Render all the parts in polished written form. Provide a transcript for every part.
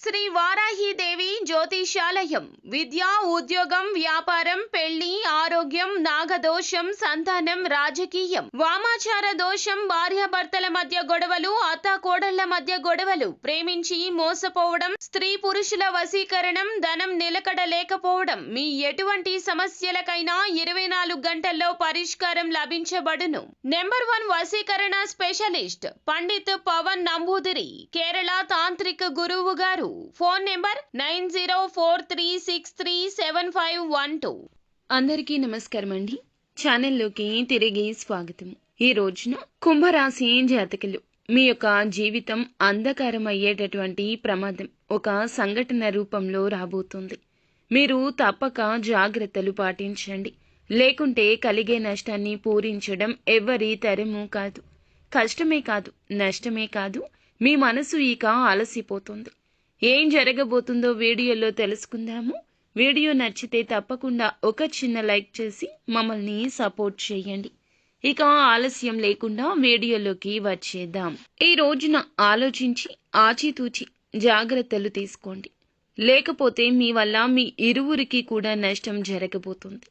శ్రీ వారాహీదేవి జ్యోతిషాలయం. విద్య, ఉద్యోగం, వ్యాపారం, పెళ్లి, ఆరోగ్యం, నాగదోషం, సంతానం, రాజకీయం, వామాచార దోషం, భార్యాభర్తల మధ్య గొడవలు, అత్తాకోడళ్ల మధ్య గొడవలు, ప్రేమించి మోసపోవడం, స్త్రీ పురుషుల వశీకరణం, ధనం నిలకడ లేకపోవడం, మీ ఎటువంటి సమస్యలకైనా 24 గంటల్లో పరిష్కారం లభించబడును. నెంబర్ 1 వశీకరణ స్పెషలిస్ట్ పండిత్ పవన్ నంబూదిరి, కేరళ తాంత్రిక గురువు గారు. Phone number 9043637512. అందరికీ నమస్కారం అండి. ఛానల్లోకి తిరిగి స్వాగతం. ఈ రోజున కుంభరాశి జాతకులు మీ యొక్క జీవితం అంధకారం అయ్యేటటువంటి ప్రమాదం ఒక సంఘటన రూపంలో రాబోతుంది. మీరు తప్పక జాగ్రత్తలు పాటించండి. లేకుంటే కలిగే నష్టాన్ని పూరించడం ఎవ్వరి తరము కాదు. కష్టమే కాదు, నష్టమే కాదు, మీ మనసు ఇక అలసిపోతుంది. ఏం జరగబోతుందో వీడియోలో తెలుసుకుందాము. వీడియో నచ్చితే తప్పకుండా ఒక చిన్న లైక్ చేసి మమ్మల్ని సపోర్ట్ చేయండి. ఇక ఆలస్యం లేకుండా వీడియోలోకి వచ్చేద్దాం. ఈ రోజున ఆలోచించి ఆచితూచి జాగ్రత్తలు తీసుకోండి. లేకపోతే మీ వల్ల మీ ఇరువురికి కూడా నష్టం జరగబోతుంది.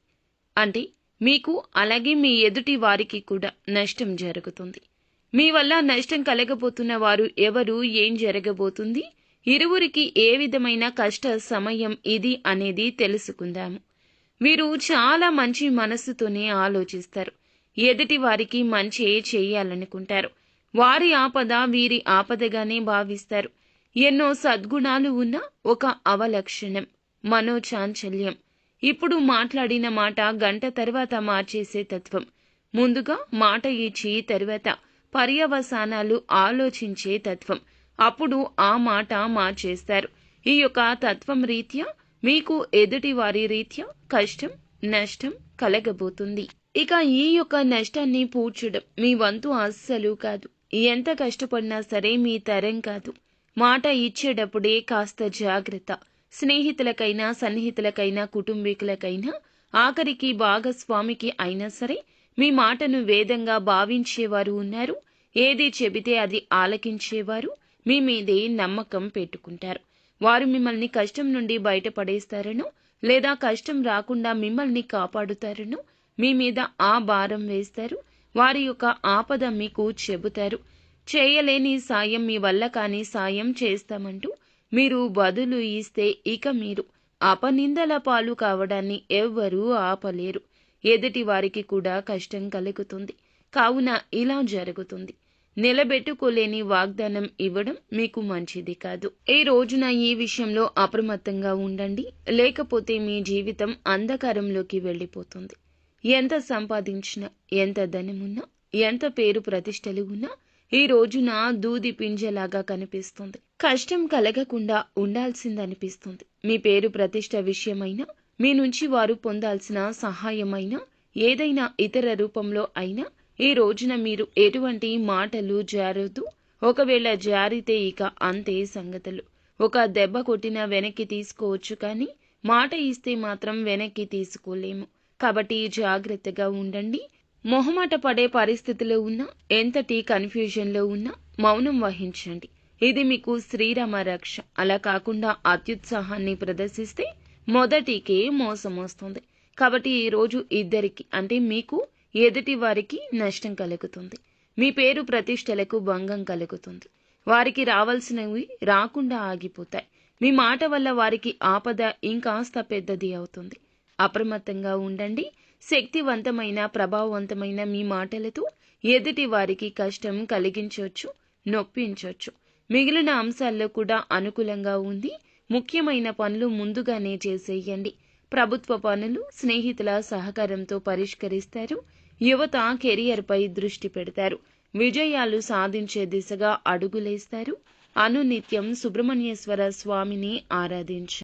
అంటే మీకు అలాగే మీ ఎదుటి వారికి కూడా నష్టం జరుగుతుంది. మీ వల్ల నష్టం కలగబోతున్న వారు ఎవరు, ఏం జరగబోతుంది, ఇరువురికి ఏ విధమైన కష్ట సమయం ఇది అనేది తెలుసుకుందాము. వీరు చాలా మంచి మనస్సుతోనే ఆలోచిస్తారు. ఎదుటి వారికి మంచి చేయాలనుకుంటారు. వారి ఆపద వీరి ఆపదగానే భావిస్తారు. ఎన్నో సద్గుణాలు ఉన్న ఒక అవలక్షణం మనోచాంచల్యం. ఇప్పుడు మాట్లాడిన మాట గంట తర్వాత మార్చేసే తత్వం. ముందుగా మాట ఇచ్చి తరువాత పర్యవసానాలు ఆలోచించే తత్వం. అప్పుడు ఆ మాట మార్చేస్తారు. ఈ యొక్క తత్వం రీత్యా మీకు ఎదుటి వారి రీత్యా కష్టం, నష్టం కలగబోతుంది. ఇక ఈ యొక్క నష్టాన్ని పూడ్చడం మీ వంతు అస్సలు కాదు. ఎంత కష్టపడినా సరే మీ తరం కాదు. మాట ఇచ్చేటప్పుడే కాస్త జాగ్రత్త. స్నేహితులకైనా, సన్నిహితులకైనా, కుటుంబీకులకైనా, ఆఖరికి భాగస్వామికి అయినా సరే మీ మాటను వేదంగా భావించేవారు ఉన్నారు. ఏది చెబితే అది ఆలకించేవారు మీ మీదే నమ్మకం పెట్టుకుంటారు. వారు మిమ్మల్ని కష్టం నుండి బయటపడేస్తారనో లేదా కష్టం రాకుండా మిమ్మల్ని కాపాడుతారనో మీ మీద ఆ భారం వేస్తారు. వారి యొక్క ఆపద మీకు చెబుతారు. చేయలేని సాయం, మీ వల్ల కాని సాయం చేస్తామంటూ మీరు బదులు ఇస్తే ఇక మీరు అపనిందల పాలు కావడాన్ని ఎవ్వరూ ఆపలేరు. ఎదుటి వారికి కూడా కష్టం కలుగుతుంది. కావున ఇలా జరుగుతుంది. నిలబెట్టుకోలేని వాగ్దానం ఇవ్వడం మీకు మంచిది కాదు. ఈ రోజున ఈ విషయంలో అప్రమత్తంగా ఉండండి. లేకపోతే మీ జీవితం అంధకారంలోకి వెళ్ళిపోతుంది. ఎంత సంపాదించినా, ఎంత ధనమున్నా, ఎంత పేరు ప్రతిష్టలు ఉన్నా ఈ రోజున దూది పింజలాగా కనిపిస్తుంది. కష్టం కలగకుండా ఉండాల్సిందనిపిస్తుంది. మీ పేరు ప్రతిష్ట విషయమైనా, మీ నుంచి వారు పొందాల్సిన సహాయమైనా, ఏదైనా ఇతర రూపంలో అయినా ఈ రోజున మీరు ఎటువంటి మాటలు జారొద్దు. ఒకవేళ జారితే ఇక అంతే సంగతులు. ఒక దెబ్బ కొట్టినా వెనక్కి తీసుకోవచ్చు, కానీ మాట ఇస్తే మాత్రం వెనక్కి తీసుకోలేము. కాబట్టి జాగ్రత్తగా ఉండండి. మొహమాట పడే పరిస్థితిలో ఉన్నా, ఎంతటి కన్ఫ్యూజన్లో ఉన్నా మౌనం వహించండి. ఇది మీకు శ్రీరామ రక్ష. అలా కాకుండా అత్యుత్సాహాన్ని ప్రదర్శిస్తే మొదటికే మోసం వస్తుంది. కాబట్టి ఈ రోజు ఇద్దరికి, అంటే మీకు, ఎదుటి వారికి నష్టం కలుగుతుంది. మీ పేరు ప్రతిష్టలకు భంగం కలుగుతుంది. వారికి రావాల్సినవి రాకుండా ఆగిపోతాయి. మీ మాట వల్ల వారికి ఆపద ఇంకాస్త పెద్దది అవుతుంది. అప్రమత్తంగా ఉండండి. శక్తివంతమైన, ప్రభావవంతమైన మీ మాటలతో ఎదుటి వారికి కష్టం కలిగించవచ్చు, నొప్పించవచ్చు. మిగిలిన అంశాల్లో కూడా అనుకూలంగా ఉంది. ముఖ్యమైన పనులు ముందుగానే చేసేయండి. ప్రభుత్వ పనులు స్నేహితుల సహకారంతో పరిష్కరిస్తారు. యువత కెరియర్పై దృష్టి పెడతారు. విజయాలు సాధించే దిశగా అడుగులేస్తారు. అనునిత్యం సుబ్రహ్మణ్యేశ్వర స్వామిని ఆరాధించండి.